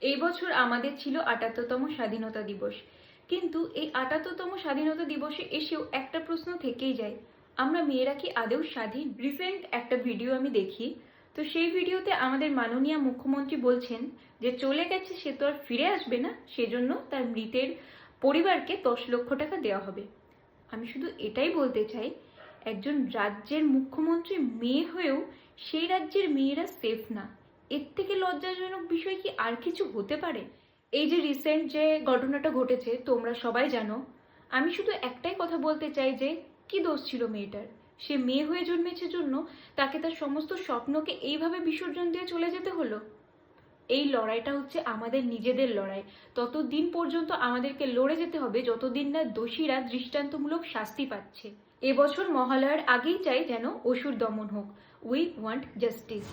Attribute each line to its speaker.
Speaker 1: এই বছর আমাদের ছিল ৭৮তম স্বাধীনতা দিবস। কিন্তু এই ৭৮তম স্বাধীনতা দিবসে এসেও একটা প্রশ্ন থেকেই যায়, আমরা মেয়েরা কি আদৌ স্বাধীন? রিসেন্ট একটা ভিডিও আমি দেখি, তো সেই ভিডিওতে আমাদের মাননীয় মুখ্যমন্ত্রী বলছেন যে চলে গেছে সে তো আর ফিরে আসবে না, সেজন্য তার মৃতের পরিবারকে ১০ লক্ষ টাকা দেওয়া হবে। আমি শুধু এটাই বলতে চাই, একজন রাজ্যের মুখ্যমন্ত্রী মেয়ে হয়েও সেই রাজ্যের মেয়েরা সেফ না। এর থেকে লজ্জাজনক বিষয় কি আর কিছু হতে পারে? এই যে রিসেন্ট যে ঘটনাটা ঘটেছে তোমরা সবাই জানো। আমি শুধু একটাই কথা বলতে চাই যে কি দোষ ছিল মেয়েটার? সে মেয়ে হয়ে জন্মেছে জন্য তাকে তার সমস্ত স্বপ্নকে এইভাবে বিসর্জন দিয়ে চলে যেতে হলো। এই লড়াইটা হচ্ছে আমাদের নিজেদের লড়াই। ততদিন পর্যন্ত আমাদেরকে লড়ে যেতে হবে যতদিন না দোষীরা দৃষ্টান্তমূলক শাস্তি পাচ্ছে। এবছর মহালয়ার আগেই চাই যেন অসুর দমন হোক। We want justice.